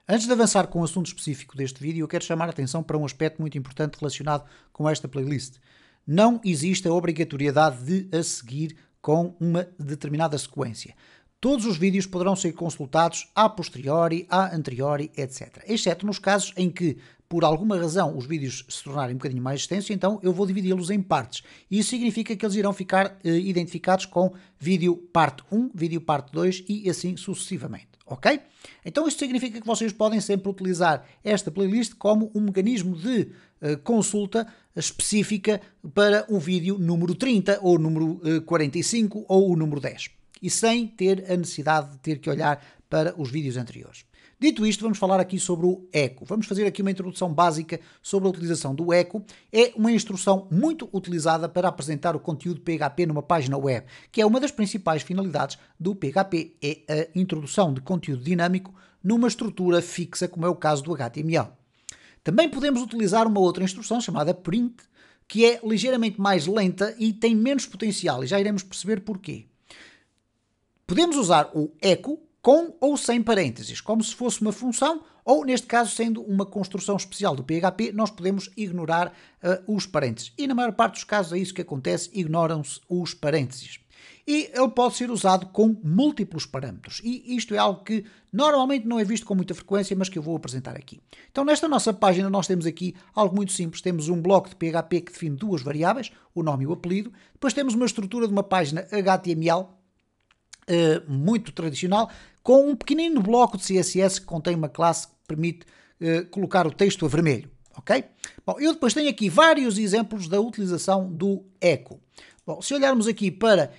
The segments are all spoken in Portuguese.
Antes de avançar com o assunto específico deste vídeo, eu quero chamar a atenção para um aspecto muito importante relacionado com esta playlist. Não existe a obrigatoriedade de a seguir com uma determinada sequência. Todos os vídeos poderão ser consultados a posteriori, a anteriori, etc. Exceto nos casos em que, por alguma razão, os vídeos se tornarem um bocadinho mais extensos, então eu vou dividi-los em partes. Isso significa que eles irão ficar identificados com vídeo parte 1, vídeo parte 2 e assim sucessivamente. Ok? Então isto significa que vocês podem sempre utilizar esta playlist como um mecanismo de consulta específica para o vídeo número 30 ou número 45 ou o número 10 e sem ter a necessidade de ter que olhar para os vídeos anteriores. Dito isto, vamos falar aqui sobre o eco. Vamos fazer aqui uma introdução básica sobre a utilização do eco. É uma instrução muito utilizada para apresentar o conteúdo PHP numa página web, que é uma das principais finalidades do PHP, é a introdução de conteúdo dinâmico numa estrutura fixa, como é o caso do HTML. Também podemos utilizar uma outra instrução chamada print, que é ligeiramente mais lenta e tem menos potencial, e já iremos perceber porquê. Podemos usar o eco com ou sem parênteses, como se fosse uma função, ou neste caso, sendo uma construção especial do PHP, nós podemos ignorar os parênteses. E na maior parte dos casos é isso que acontece, ignoram-se os parênteses. E ele pode ser usado com múltiplos parâmetros. E isto é algo que normalmente não é visto com muita frequência, mas que eu vou apresentar aqui. Então, nesta nossa página, nós temos aqui algo muito simples. Temos um bloco de PHP que define duas variáveis, o nome e o apelido. Depois temos uma estrutura de uma página HTML, muito tradicional, com um pequenino bloco de CSS que contém uma classe que permite colocar o texto a vermelho. Ok? Bom, eu depois tenho aqui vários exemplos da utilização do eco. Bom, se olharmos aqui para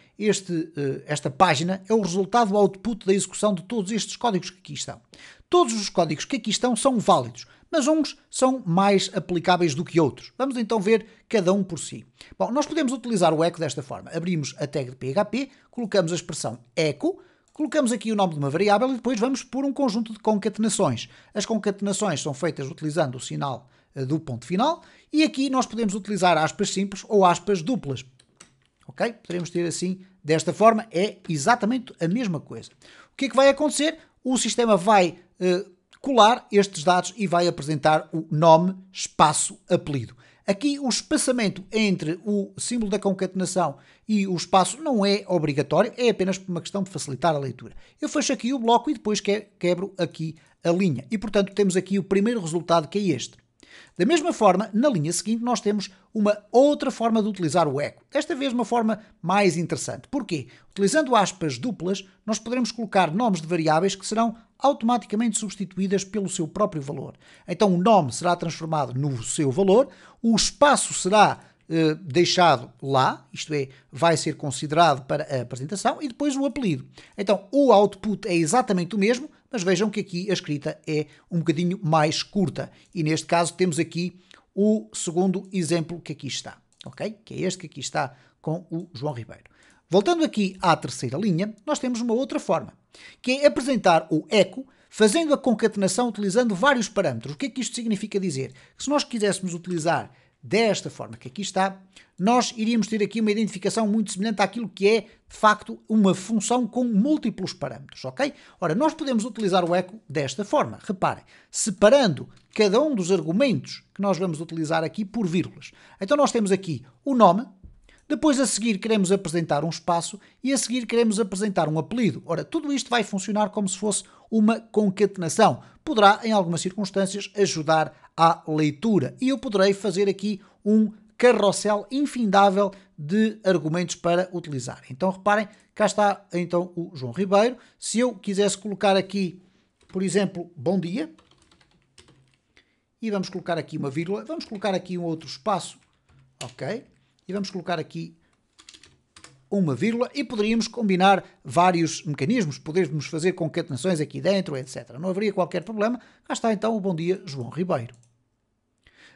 esta página, é o resultado, o output da execução de todos estes códigos que aqui estão. Todos os códigos que aqui estão são válidos, mas uns são mais aplicáveis do que outros. Vamos então ver cada um por si. Bom, nós podemos utilizar o eco desta forma. Abrimos a tag de PHP, colocamos a expressão eco, colocamos aqui o nome de uma variável e depois vamos por um conjunto de concatenações. As concatenações são feitas utilizando o sinal do ponto final e aqui nós podemos utilizar aspas simples ou aspas duplas. Ok? Poderemos ter assim, desta forma, é exatamente a mesma coisa. O que é que vai acontecer? O sistema vai colar estes dados e vai apresentar o nome, espaço, apelido. Aqui o espaçamento entre o símbolo da concatenação e o espaço não é obrigatório, é apenas por uma questão de facilitar a leitura. Eu fecho aqui o bloco e depois quebro aqui a linha. E, portanto, temos aqui o primeiro resultado, que é este. Da mesma forma, na linha seguinte, nós temos uma outra forma de utilizar o eco. Desta vez, uma forma mais interessante. Porquê? Utilizando aspas duplas, nós poderemos colocar nomes de variáveis que serão automaticamente substituídas pelo seu próprio valor. Então, o nome será transformado no seu valor, o espaço será deixado lá, isto é, vai ser considerado para a apresentação, e depois o apelido. Então, o output é exatamente o mesmo, mas vejam que aqui a escrita é um bocadinho mais curta. E neste caso temos aqui o segundo exemplo que aqui está, ok? Que é este que aqui está com o João Ribeiro. Voltando aqui à terceira linha, nós temos uma outra forma, que é apresentar o eco fazendo a concatenação utilizando vários parâmetros. O que é que isto significa dizer? Que se nós quiséssemos utilizar desta forma que aqui está, nós iríamos ter aqui uma identificação muito semelhante àquilo que é, de facto, uma função com múltiplos parâmetros, ok? Ora, nós podemos utilizar o eco desta forma. Reparem, separando cada um dos argumentos que nós vamos utilizar aqui por vírgulas. Então nós temos aqui o nome, depois a seguir queremos apresentar um espaço e a seguir queremos apresentar um apelido. Ora, tudo isto vai funcionar como se fosse uma concatenação. Poderá, em algumas circunstâncias, ajudar à leitura. E eu poderei fazer aqui um carrossel infindável de argumentos para utilizar. Então, reparem, cá está então o João Ribeiro. Se eu quisesse colocar aqui, por exemplo, bom dia, e vamos colocar aqui uma vírgula, vamos colocar aqui um outro espaço, ok? E vamos colocar aqui uma vírgula e poderíamos combinar vários mecanismos, poderíamos fazer concatenações aqui dentro, etc. Não haveria qualquer problema. Cá está então o bom dia João Ribeiro.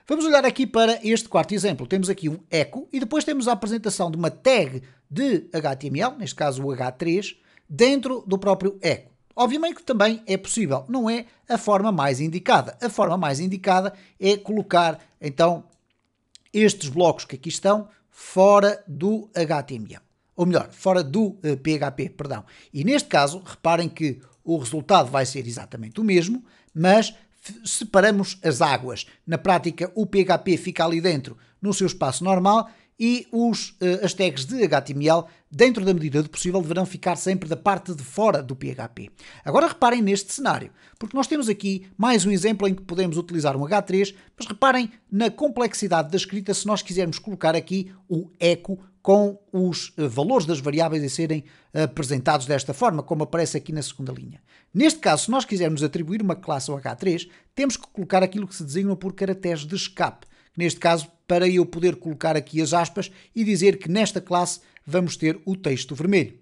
Vamos olhar aqui para este quarto exemplo. Temos aqui um eco e depois temos a apresentação de uma tag de HTML, neste caso o H3, dentro do próprio eco. Obviamente que também é possível, não é a forma mais indicada. A forma mais indicada é colocar então estes blocos que aqui estão fora do HTML. Ou melhor, fora do PHP, perdão. E neste caso, reparem que o resultado vai ser exatamente o mesmo, mas separamos as águas. Na prática, o PHP fica ali dentro no seu espaço normal e as tags de HTML, dentro da medida do possível, deverão ficar sempre da parte de fora do PHP. Agora reparem neste cenário, porque nós temos aqui mais um exemplo em que podemos utilizar um H3, mas reparem na complexidade da escrita se nós quisermos colocar aqui o echo com os valores das variáveis a serem apresentados desta forma, como aparece aqui na segunda linha. Neste caso, se nós quisermos atribuir uma classe ao H3, temos que colocar aquilo que se designa por caracteres de escape. Neste caso, para eu poder colocar aqui as aspas e dizer que nesta classe vamos ter o texto vermelho.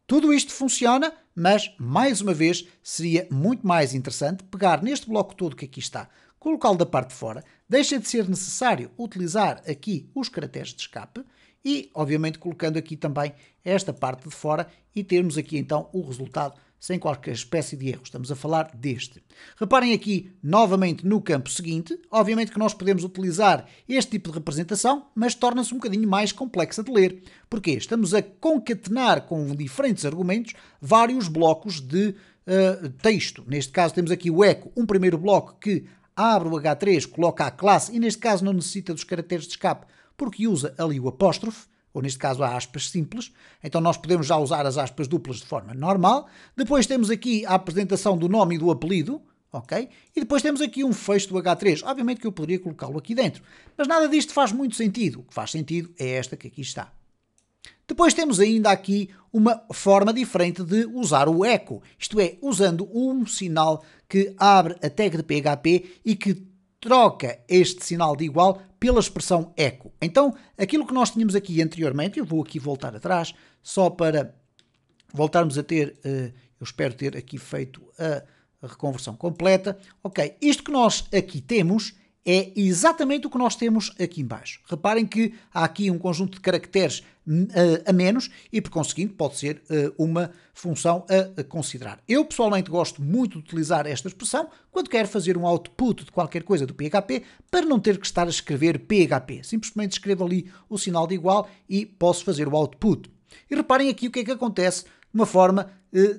Tudo isto funciona, mas, mais uma vez, seria muito mais interessante pegar neste bloco todo que aqui está, colocá-lo da parte de fora, deixa de ser necessário utilizar aqui os caracteres de escape e, obviamente, colocando aqui também esta parte de fora e termos aqui então o resultado sem qualquer espécie de erro. Estamos a falar deste. Reparem aqui novamente no campo seguinte. Obviamente que nós podemos utilizar este tipo de representação, mas torna-se um bocadinho mais complexa de ler. Porquê? Estamos a concatenar com diferentes argumentos vários blocos de texto. Neste caso temos aqui o echo, um primeiro bloco que abre o H3, coloca a classe e neste caso não necessita dos caracteres de escape porque usa ali o apóstrofe, ou neste caso há aspas simples, então nós podemos já usar as aspas duplas de forma normal. Depois temos aqui a apresentação do nome e do apelido, ok? E depois temos aqui um fecho do H3. Obviamente que eu poderia colocá-lo aqui dentro, mas nada disto faz muito sentido. O que faz sentido é esta que aqui está. Depois temos ainda aqui uma forma diferente de usar o echo, isto é, usando um sinal que abre a tag de PHP e que troca este sinal de igual pela expressão echo. Então, aquilo que nós tínhamos aqui anteriormente, eu vou aqui voltar atrás, só para voltarmos a ter, eu espero ter aqui feito a reconversão completa. Ok, isto que nós aqui temos é exatamente o que nós temos aqui em baixo. Reparem que há aqui um conjunto de caracteres a menos e, por conseguinte, pode ser uma função a considerar. Eu, pessoalmente, gosto muito de utilizar esta expressão quando quero fazer um output de qualquer coisa do PHP para não ter que estar a escrever PHP. Simplesmente escrevo ali o sinal de igual e posso fazer o output. E reparem aqui o que é que acontece de uma forma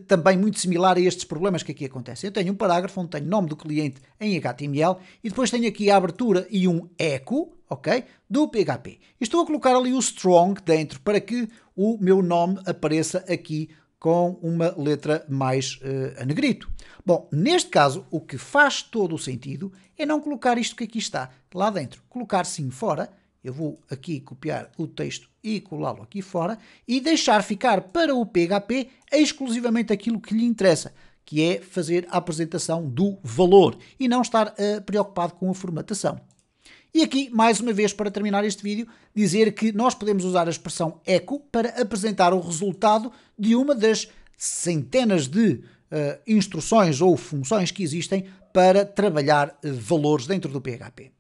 também muito similar a estes problemas que aqui acontecem. Eu tenho um parágrafo onde tenho o nome do cliente em HTML e depois tenho aqui a abertura e um echo, ok, do PHP. E estou a colocar ali o strong dentro para que o meu nome apareça aqui com uma letra mais a negrito. Bom, neste caso, o que faz todo o sentido é não colocar isto que aqui está lá dentro. Colocar sim fora. Eu vou aqui copiar o texto e colá-lo aqui fora e deixar ficar para o PHP exclusivamente aquilo que lhe interessa, que é fazer a apresentação do valor e não estar preocupado com a formatação. E aqui, mais uma vez, para terminar este vídeo, dizer que nós podemos usar a expressão echo para apresentar o resultado de uma das centenas de instruções ou funções que existem para trabalhar valores dentro do PHP.